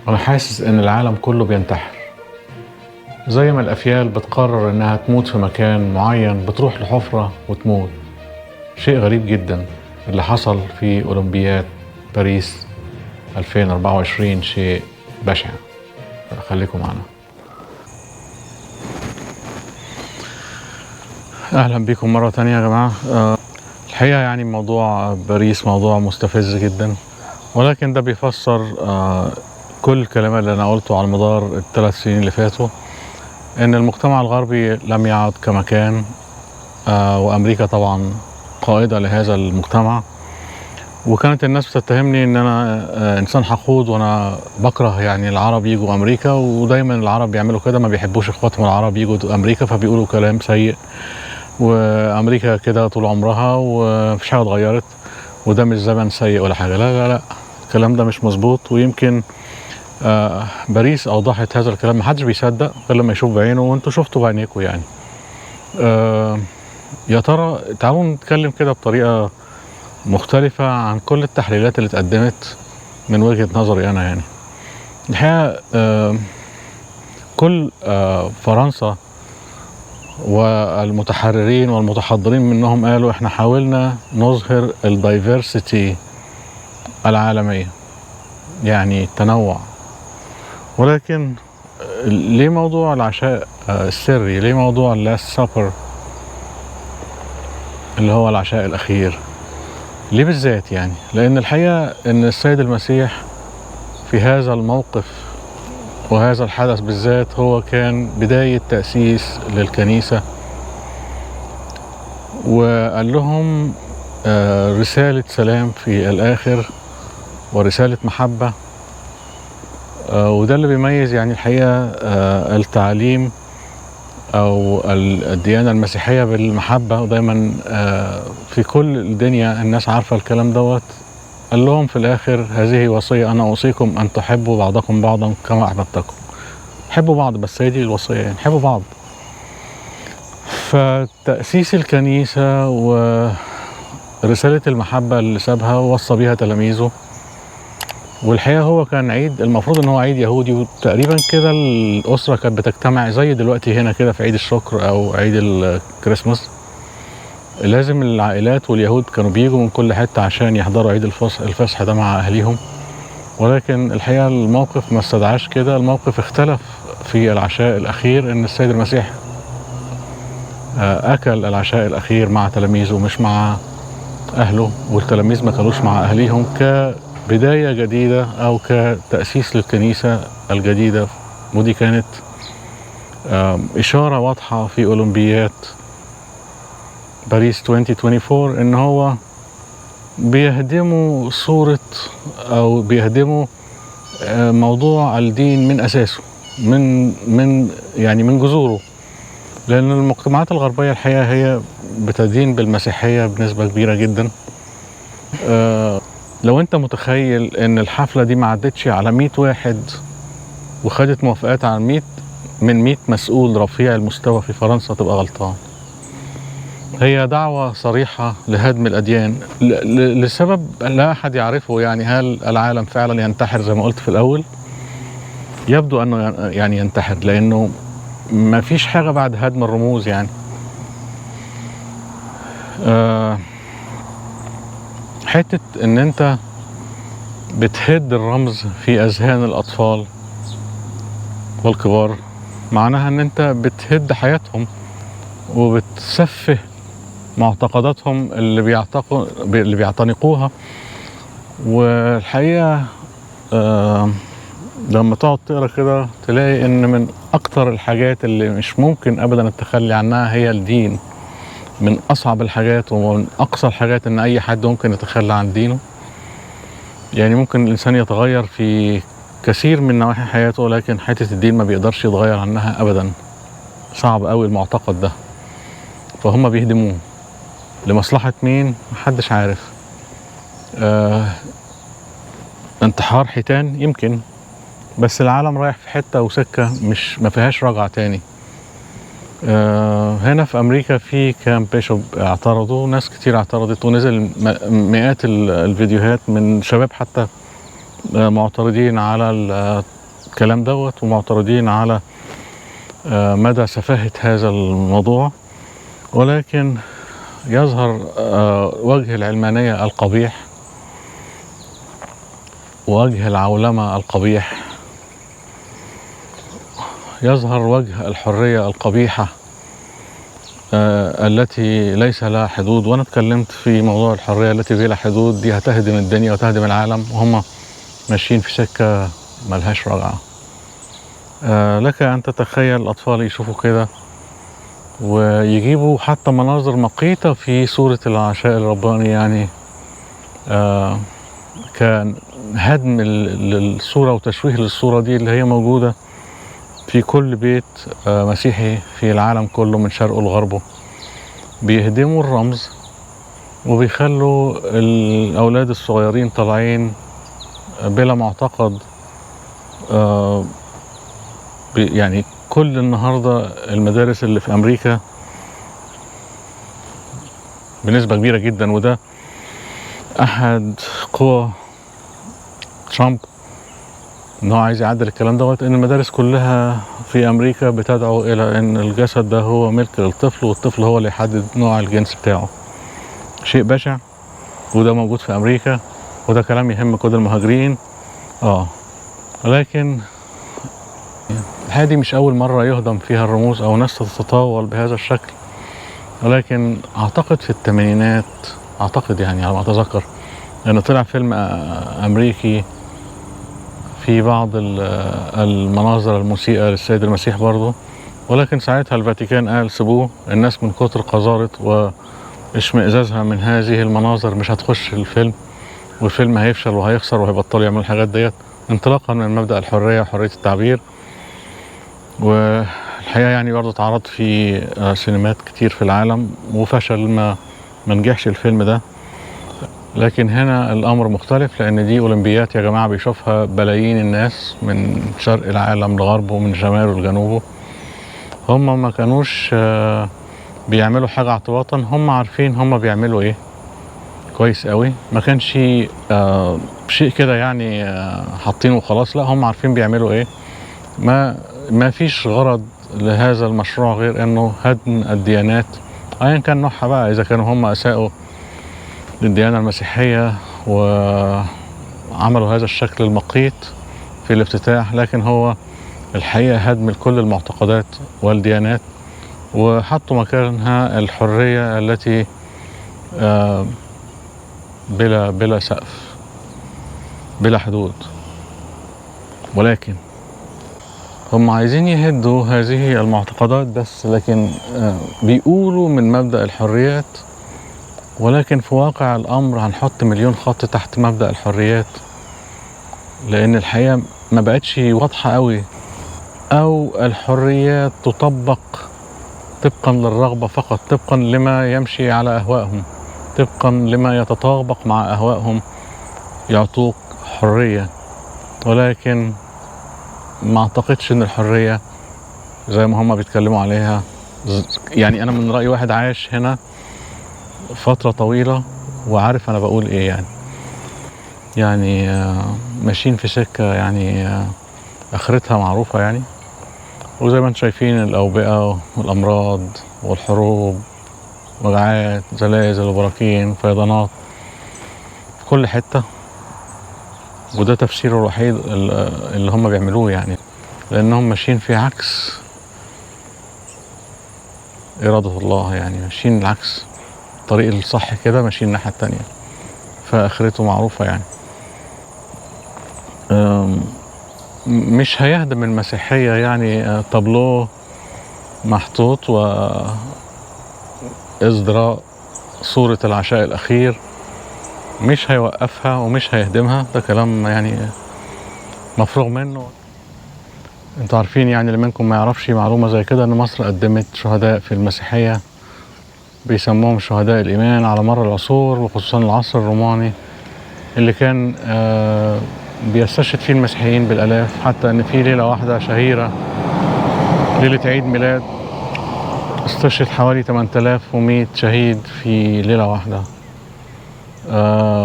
أنا حاسس إن العالم كله بينتحر، زي ما الأفيال بتقرر إنها تموت في مكان معين بتروح لحفرة وتموت. شيء غريب جدا اللي حصل في أولمبياد باريس 2024، شيء بشع. خليكم معنا. أهلا بكم مرة تانية يا جماعة. الحقيقة يعني موضوع باريس موضوع مستفز جدا، ولكن ده بيفسر كل الكلام اللي أنا قلته على مدار ال3 سنين اللي فاتوا، إن المجتمع الغربي لم يعد كما كان، وأمريكا طبعا قائدة لهذا المجتمع. وكانت الناس بتتهمني إن أنا إنسان حقود، وأنا بكره يعني العرب يجوا أمريكا، ودايما العرب بيعملوا كده، ما بيحبوش إخواتهم العرب يجوا أمريكا، فبيقولوا كلام سيء، وأمريكا كده طول عمرها ومفيش حاجة اتغيرت، وده مش زمن سيء ولا حاجة. لا لا لا، الكلام ده مش مظبوط. ويمكن باريس أوضحت هذا الكلام، محدش بيصدق غير لما يشوف بعينه، وانتوا شفتوا بعينيكوا يعني. يا ترى تعالوا نتكلم كده بطريقة مختلفة عن كل التحليلات اللي اتقدمت من وجهة نظري أنا. يعني الحقيقة كل فرنسا والمتحررين والمتحضرين منهم قالوا احنا حاولنا نظهر الدايفرسيتي العالمية، يعني التنوع. ولكن ليه موضوع العشاء السري؟ ليه موضوع اللاست سابر اللي هو العشاء الأخير؟ ليه بالذات يعني؟ لأن الحقيقة أن السيد المسيح في هذا الموقف وهذا الحدث بالذات هو كان بداية تأسيس للكنيسة، وقال لهم رسالة سلام في الآخر ورسالة محبة. وده اللي بيميز يعني الحقيقة التعليم أو الديانة المسيحية بالمحبة، ودايما في كل الدنيا الناس عارفة الكلام دوت. قال لهم في الآخر هذه وصية أنا أوصيكم أن تحبوا بعضكم بعضا كما أحببتكم. حبوا بعض، بس هي دي الوصية، يعني حبوا بعض. فتأسيس الكنيسة ورسالة المحبة اللي سابها ووصى بيها تلاميذه، والحقيقة هو كان عيد، المفروض ان هو عيد يهودي، وتقريبا كده الأسرة كانت بتجتمع زي دلوقتي هنا كده في عيد الشكر أو عيد الكريسماس. لازم العائلات واليهود كانوا بيجوا من كل حتة عشان يحضروا عيد الفصح ده مع أهليهم. ولكن الحقيقة الموقف ما استدعاش كده، الموقف اختلف في العشاء الأخير، إن السيد المسيح أكل العشاء الأخير مع تلاميذه مش مع أهله، والتلاميذ ما كانوش مع أهليهم، كبداية جديدة أو كتأسيس للكنيسة الجديدة. ودي كانت إشارة واضحة في أولمبياد باريس 2024 إن هو بيهدموا صورة أو بيهدموا موضوع الدين من أساسه، من جذوره. لأن المجتمعات الغربية الحقيقة هي بتدين بالمسيحية بنسبة كبيرة جدا. لو أنت متخيل إن الحفلة دي ما عدتش على 100 واحد وخدت موافقات على من 100 مسؤول رفيع المستوى في فرنسا، تبقى غلطان. هي دعوة صريحة لهدم الأديان لسبب لا أحد يعرفه. يعني هل العالم فعلا ينتحر زي ما قلت في الأول؟ يبدو أنه يعني ينتحر، لأنه ما فيش حاجة بعد هدم الرموز. يعني حتة إن أنت بتهد الرمز في أذهان الأطفال والكبار، معناها إن أنت بتهد حياتهم وبتسفه معتقداتهم اللي بيعتنقوها. والحقيقة لما تقعد تقرا كده تلاقي ان من اكتر الحاجات اللي مش ممكن ابدا التخلي عنها هي الدين. من اصعب الحاجات ومن اقصى الحاجات ان اي حد ممكن يتخلى عن دينه. يعني ممكن الانسان يتغير في كثير من نواحي حياته، لكن حتة الدين ما بيقدرش يتغير عنها ابدا. صعب قوي المعتقد ده، فهم بيهدموه لمصلحة مين؟ محدش عارف. انتحار حيتان يمكن، بس العالم رايح في حتة وسكة مش ما فيهاش رجعة تاني. هنا في أمريكا في كام بيشوب اعترضوا، ناس كتير اعترضت، ونزل مئات الفيديوهات من شباب حتى معترضين على الكلام دوت ومعترضين على مدى سفاهة هذا الموضوع، ولكن يظهر وجه العلمانية القبيح، وجه العولمة القبيح، يظهر وجه الحرية القبيحة التي ليس لها حدود. وانا اتكلمت في موضوع الحرية التي بلا حدود دي هتهدم الدنيا وتهدم العالم، وهم ماشيين في سكة ملهاش رجعة. لك ان تتخيل الاطفال يشوفوا كده ويجيبوا حتى مناظر مقيتة في صورة العشاء الرباني، يعني كان هدم للصورة وتشويه للصورة دي اللي هي موجودة في كل بيت مسيحي في العالم كله من شرقه لغربه. بيهدموا الرمز وبيخلوا الأولاد الصغيرين طالعين بلا معتقد. يعني كل النهاردة المدارس اللي في أمريكا بنسبة كبيرة جدا، وده أحد قوى ترامب إن هو عايز يعدل الكلام دوت، إن المدارس كلها في أمريكا بتدعو إلى إن الجسد ده هو ملك للطفل، والطفل هو اللي يحدد نوع الجنس بتاعه. شيء بشع، وده موجود في أمريكا، وده كلام يهم كل المهاجرين. ولكن هذه مش أول مرة يهدم فيها الرموز أو ناس تتطاول بهذا الشكل. ولكن أعتقد في الثمانينات، أعتقد يعني على ما أتذكر، لأنه طلع فيلم أمريكي في بعض المناظر المسيئة للسيد المسيح برضه، ولكن ساعتها الفاتيكان قال سيبوه، الناس من كتر قذارة واشمئزازها من هذه المناظر مش هتخش الفيلم، والفيلم هيفشل وهيخسر وهيبطلوا يعملوا الحاجات ديت، انطلاقا من مبدأ الحرية وحرية التعبير. والحقيقة يعني برضه اتعرض في سينمات كتير في العالم وفشل، ما نجحش الفيلم ده. لكن هنا الأمر مختلف، لأن دي أولمبيات يا جماعة بيشوفها بلايين الناس من شرق العالم لغربه ومن شماله لجنوبه. هم ما كانوش بيعملوا حاجة اعتباطا، هم عارفين هم بيعملوا ايه كويس قوي. ما كانش شيء كده يعني حاطينه وخلاص، لا هم عارفين بيعملوا ايه. ما فيش غرض لهذا المشروع غير انه هدم الديانات ايا كان نوعها بقى، اذا كانوا هم اساءوا للديانة المسيحية وعملوا هذا الشكل المقيت في الافتتاح، لكن هو الحقيقة هدم كل المعتقدات والديانات، وحطوا مكانها الحرية التي بلا سقف، بلا حدود. ولكن هم عايزين يهدوا هذه المعتقدات بس، لكن بيقولوا من مبدأ الحريات، ولكن في واقع الأمر هنحط مليون خط تحت مبدأ الحريات، لأن الحقيقة ما بقتش واضحة قوي، أو الحريات تطبق طبقا للرغبة فقط، طبقا لما يمشي على أهوائهم، طبقا لما يتطابق مع أهوائهم يعطوك حرية. ولكن ما أعتقدش أن الحرية زي ما هم بيتكلموا عليها، يعني أنا من رأي واحد عايش هنا فترة طويلة وعارف أنا بقول إيه، يعني ماشيين في سكة يعني آخرتها معروفة يعني. وزي ما انتم شايفين الأوبئة والأمراض والحروب، وجعات، زلازل وبراكين، فيضانات في كل حتة، وده تفسيره الوحيد اللي هم بيعملوه، يعني لأنهم ماشيين في عكس إرادة الله، يعني ماشيين العكس، الطريق الصح كده ماشيين الناحية التانية، فآخرته معروفة يعني. مش هيهدم المسيحية يعني طابلوه محطوط وإصدراء صورة العشاء الأخير، مش هيوقفها ومش هيهدمها، ده كلام يعني مفروغ منه. انتوا عارفين يعني اللي منكم ما يعرفش معلومة زي كده، ان مصر قدمت شهداء في المسيحية بيسموهم شهداء الإيمان على مر العصور، وخصوصا العصر الروماني اللي كان بيستشهد فيه المسيحيين بالآلاف، حتى ان في ليلة واحدة شهيرة ليلة عيد ميلاد استشهد حوالي 8100 شهيد في ليلة واحدة.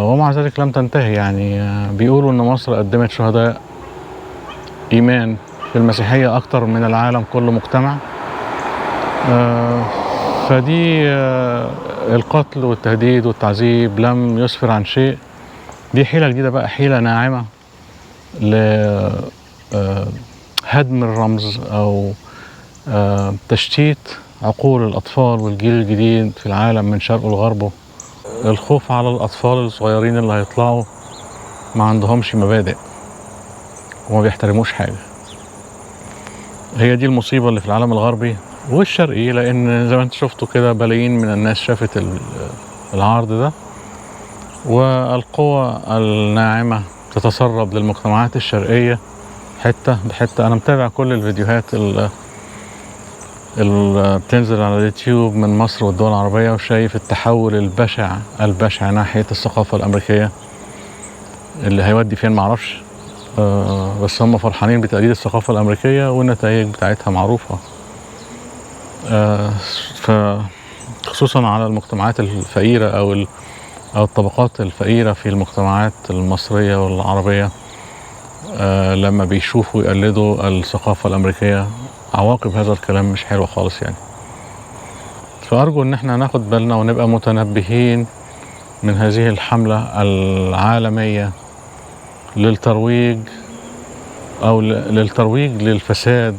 ومع ذلك لم تنتهي، يعني بيقولوا ان مصر قدمت شهداء إيمان في المسيحية أكتر من العالم كله مجتمع. فدي القتل والتهديد والتعذيب لم يسفر عن شيء. دي حيلة جديدة بقى، حيلة ناعمة لهدم الرمز أو تشتيت عقول الأطفال والجيل الجديد في العالم من شرقه لغربه. الخوف على الأطفال الصغيرين اللي هيطلعوا ما عندهمش مبادئ وما بيحترموش حاجة. هي دي المصيبة اللي في العالم الغربي والشرقي، لأن زي ما انت شفتوا كده بلايين من الناس شافت العرض ده، والقوى الناعمة تتسرب للمجتمعات الشرقية حتة بحتة. أنا متابع كل الفيديوهات اللي بتنزل على اليوتيوب من مصر والدول العربية، وشايف التحول البشع ناحية الثقافة الأمريكية اللي هيودي فين معرفش. بس هم فرحانين بتقليد الثقافة الأمريكية والنتائج بتاعتها معروفة. خصوصا على المجتمعات الفقيرة أو الطبقات الفقيرة في المجتمعات المصرية والعربية. لما بيشوفوا يقلدوا الثقافة الأمريكية عواقب هذا الكلام مش حلوة خالص يعني. فأرجو إن احنا ناخد بالنا ونبقى متنبهين من هذه الحملة العالمية للترويج للفساد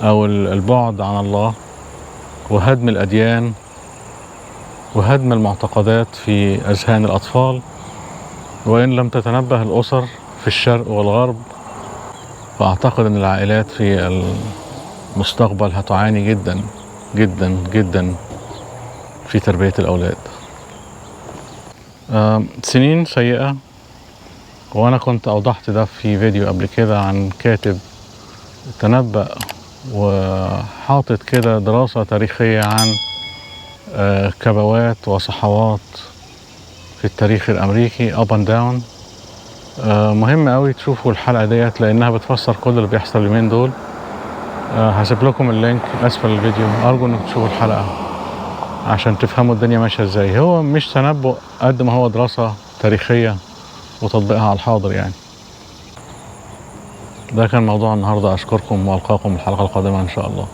أو البعد عن الله وهدم الأديان وهدم المعتقدات في أذهان الأطفال. وإن لم تتنبه الأسر في الشرق والغرب، فأعتقد أن العائلات في المستقبل هتعاني جدا جدا جدا في تربية الأولاد. سنين سيئة، وأنا كنت أوضحت ده في فيديو قبل كده عن كاتب تنبأ وحاطط كده دراسة تاريخية عن كبوات وصحوات في التاريخ الأمريكي up and down. مهم قوي تشوفوا الحلقة ديت لأنها بتفسر كل اللي بيحصل اليومين دول. هسيب لكم اللينك أسفل الفيديو، أرجو إنكم تشوفوا الحلقة عشان تفهموا الدنيا ماشية ازاي. هو مش تنبؤ قد ما هو دراسة تاريخية وتطبيقها على الحاضر يعني. ده كان موضوع النهاردة. أشكركم وألقاكم الحلقة القادمة إن شاء الله.